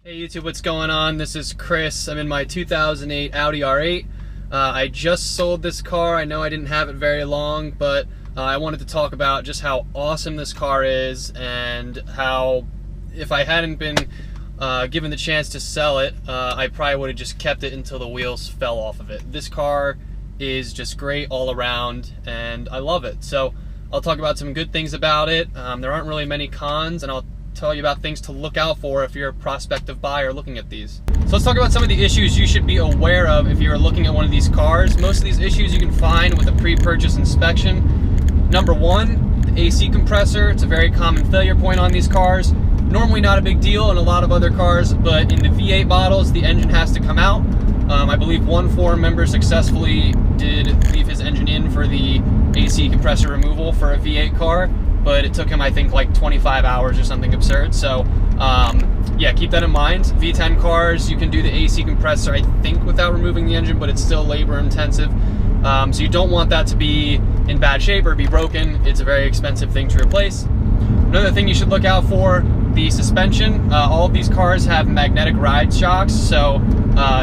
Hey YouTube, what's going on? This is Chris. I'm in my 2008 Audi R8. I just sold this car. I know I didn't have it very long, but I wanted to talk about just how awesome this car is and how if I hadn't been given the chance to sell it, I probably would have just kept it until the wheels fell off of it. This car is just great all around and I love it. So I'll talk about some good things about it. There aren't really many cons, and I'll tell you about things to look out for if you're a prospective buyer looking at these. So let's talk about some of the issues you should be aware of if you're looking at one of these cars. Most of these issues you can find with a pre-purchase inspection. Number one, the AC compressor. It's a very common failure point on these cars. Normally not a big deal in a lot of other cars, but in the V8 models, the engine has to come out. I believe one forum member successfully did leave his engine in for the AC compressor removal for a V8 car, but it took him, I think, like 25 hours or something absurd. So yeah, keep that in mind. V10 cars, you can do the AC compressor, I think, without removing the engine, but it's still labor intensive. So you don't want that to be in bad shape or be broken. It's a very expensive thing to replace. Another thing you should look out for, the suspension. All of these cars have magnetic ride shocks, so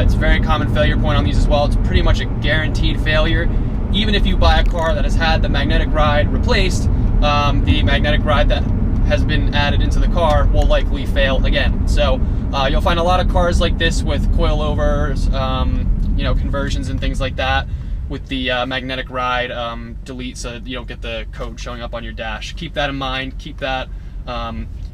it's a very common failure point on these as well. It's pretty much a guaranteed failure. Even if you buy a car that has had the magnetic ride replaced, the magnetic ride that has been added into the car will likely fail again. So you'll find a lot of cars like this with coilovers, you know, conversions and things like that with the magnetic ride delete, so you don't get the code showing up on your dash. Keep that in mind. Keep that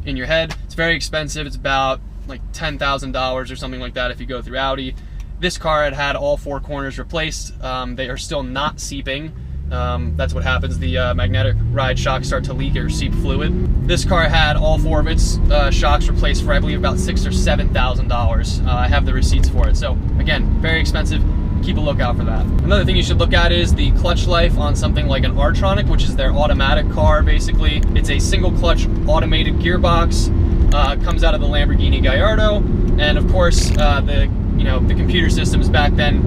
in your head. It's very expensive. It's about like $10,000 or something like that if you go through Audi. This car had all four corners replaced. They are still not seeping. That's what happens. The magnetic ride shocks start to leak or seep fluid. This car had all four of its shocks replaced for, I believe, about $6,000 or $7,000. I have the receipts for it. So again, very expensive. Keep a lookout for that. Another thing you should look at is the clutch life on something like an R-Tronic, which is their automatic car. Basically, it's a single clutch automated gearbox. Comes out of the Lamborghini Gallardo, and of course, the computer systems back then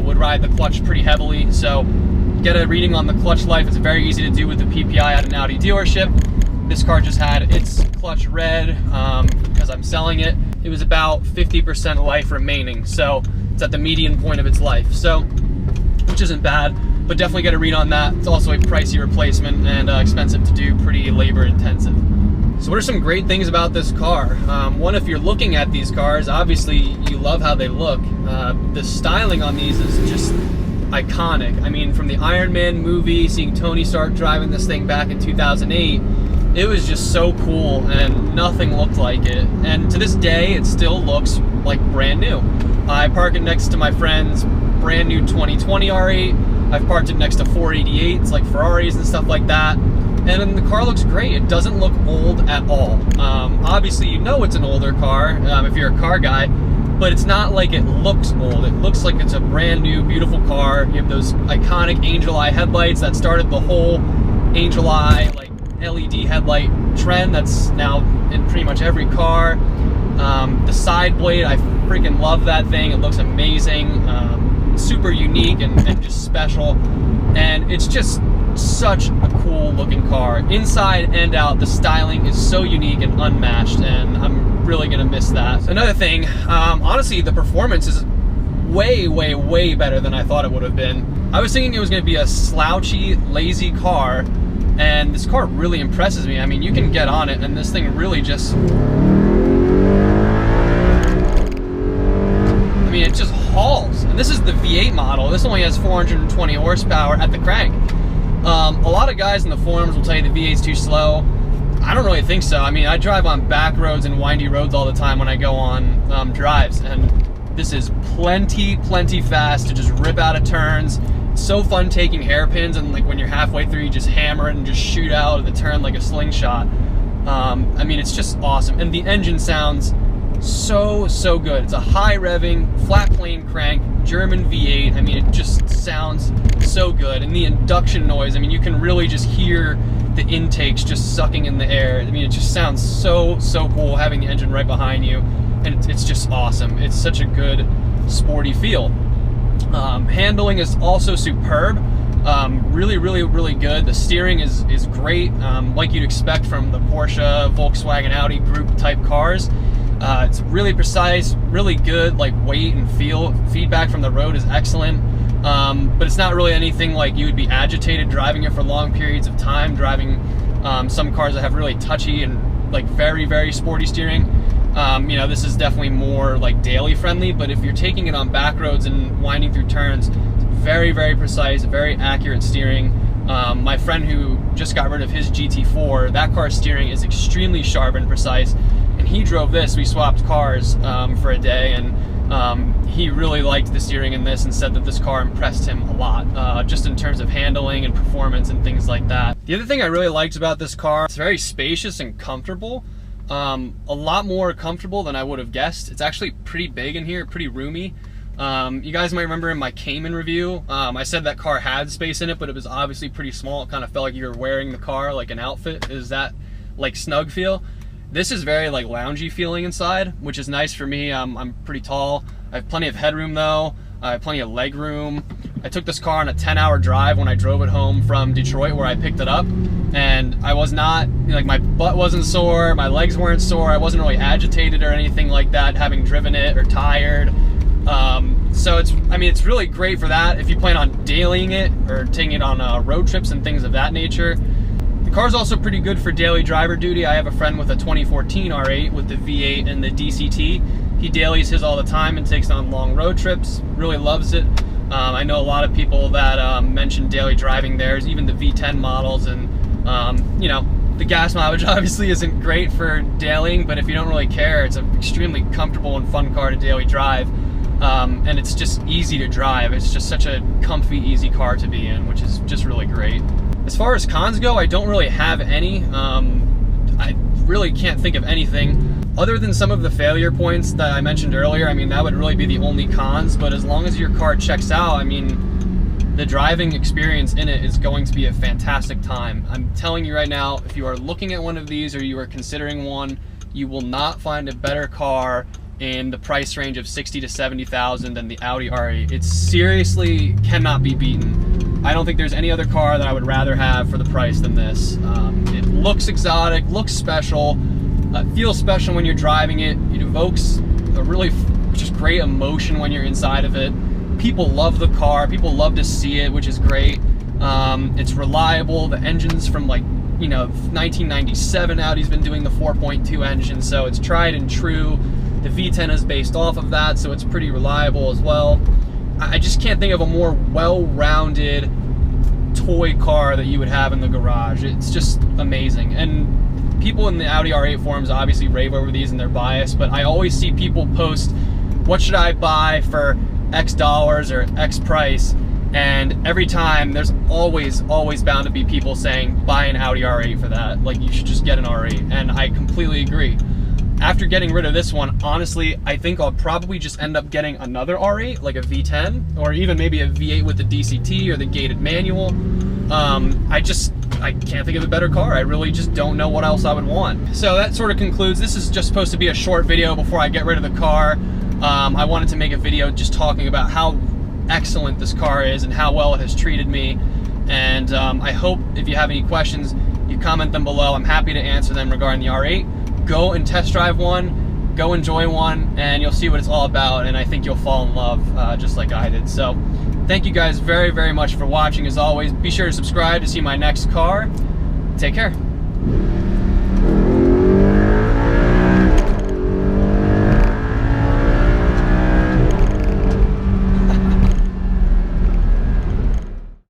would ride the clutch pretty heavily. So get a reading on the clutch life. It's very easy to do with the PPI at an Audi dealership. This car just had its clutch read because I'm selling it. It was about 50% life remaining, so it's at the median point of its life, so which isn't bad, but definitely get a read on that. It's also a pricey replacement and expensive to do, pretty labor intensive. So what are some great things about this car? One, if you're looking at these cars, obviously you love how they look. The styling on these is just iconic. I mean, from the Iron Man movie, seeing Tony Stark driving this thing back in 2008, it was just so cool and nothing looked like it. And to this day, it still looks like brand new. I park it next to my friend's brand new 2020 R8. I've parked it next to 488s like Ferraris and stuff like that. And then the car looks great. It doesn't look old at all. Obviously, you know it's an older car if you're a car guy, but it's not like it looks old. It looks like it's a brand new, beautiful car. You have those iconic angel eye headlights that started the whole angel eye, like LED headlight trend that's now in pretty much every car. The side blade, I freaking love that thing. It looks amazing, super unique and just special. And it's just such a cool looking car. Inside and out, the styling is so unique and unmatched, and I'm really gonna miss that. Another thing, honestly, the performance is way, way, way better than I thought it would have been. I was thinking it was gonna be a slouchy, lazy car, and this car really impresses me. I mean, you can get on it, and this thing really just... I mean, it just hauls. And this is the V8 model. This only has 420 horsepower at the crank. A lot of guys in the forums will tell you the V8's too slow. I don't really think so. I mean, I drive on back roads and windy roads all the time when I go on drives, and this is plenty fast to just rip out of turns. It's so fun taking hairpins, and like when you're halfway through, you just hammer it and just shoot out of the turn like a slingshot. I mean, it's just awesome. And the engine sounds so good. It's a high revving, flat plane crank, German V8. I mean, it just sounds so good. And the induction noise, I mean, you can really just hear the intakes just sucking in the air. I mean, it just sounds so cool having the engine right behind you, and it's just awesome. It's such a good sporty feel. Handling is also superb. Really good. The steering is great, like you'd expect from the Porsche, Volkswagen, Audi group type cars. It's really precise, really good, like weight and feel. Feedback from the road is excellent, but it's not really anything like you would be agitated driving it for long periods of time, driving some cars that have really touchy and like very, very sporty steering. You know, this is definitely more like daily friendly, but if you're taking it on back roads and winding through turns, it's very, very precise, very accurate steering. My friend who just got rid of his GT4, that car's steering is extremely sharp and precise, and he drove this. We swapped cars for a day, and he really liked the steering in this and said that this car impressed him a lot, just in terms of handling and performance and things like that. The other thing I really liked about this car, it's very spacious and comfortable. A lot more comfortable than I would have guessed. It's actually pretty big in here, pretty roomy. You guys might remember in my Cayman review, I said that car had space in it, but it was obviously pretty small. It kind of felt like you were wearing the car like an outfit. Is that like snug feel? This is very like loungy feeling inside, which is nice for me. I'm pretty tall. I have plenty of headroom though. I have plenty of leg room. I took this car on a 10-hour drive when I drove it home from Detroit where I picked it up, and I was not, like, my butt wasn't sore, my legs weren't sore, I wasn't really agitated or anything like that having driven it or tired. So it's really great for that if you plan on dailying it or taking it on road trips and things of that nature. The car's also pretty good for daily driver duty. I have a friend with a 2014 R8 with the V8 and the DCT. He dailies his all the time and takes on long road trips, really loves it. I know a lot of people that mention daily driving theirs, even the V10 models, and you know, the gas mileage obviously isn't great for dailying, but if you don't really care, it's an extremely comfortable and fun car to daily drive. And it's just easy to drive. It's just such a comfy, easy car to be in, which is just really great. As far as cons go, I don't really have any. I really can't think of anything other than some of the failure points that I mentioned earlier. I mean, that would really be the only cons, but as long as your car checks out, I mean, the driving experience in it is going to be a fantastic time. I'm telling you right now, if you are looking at one of these or you are considering one, you will not find a better car in the price range of 60 to 70,000 than the Audi R8. It seriously cannot be beaten. I don't think there's any other car that I would rather have for the price than this. It looks exotic, looks special, feels special when you're driving it. It evokes a really just great emotion when you're inside of it. People love the car, people love to see it, which is great. It's reliable. The engine's from, like, you know, 1997. Audi's been doing the 4.2 engine, so it's tried and true. The V10 is based off of that, so it's pretty reliable as well. I just can't think of a more well-rounded toy car that you would have in the garage. It's just amazing. And people in the Audi R8 forums obviously rave over these and they're biased, but I always see people post, what should I buy for X dollars or X price? And every time there's always bound to be people saying, buy an Audi R8 for that. Like, you should just get an R8. And I completely agree. After getting rid of this one, honestly, I think I'll probably just end up getting another R8, like a V10, or even maybe a V8 with the DCT or the gated manual. I can't think of a better car. I really just don't know what else I would want. So that sort of concludes. This is just supposed to be a short video before I get rid of the car. I wanted to make a video just talking about how excellent this car is and how well it has treated me. And I hope if you have any questions, you comment them below. I'm happy to answer them regarding the R8. Go and test drive one, go enjoy one, and you'll see what it's all about, and I think you'll fall in love just like I did. So thank you guys very, very much for watching. As always, be sure to subscribe to see my next car. Take care.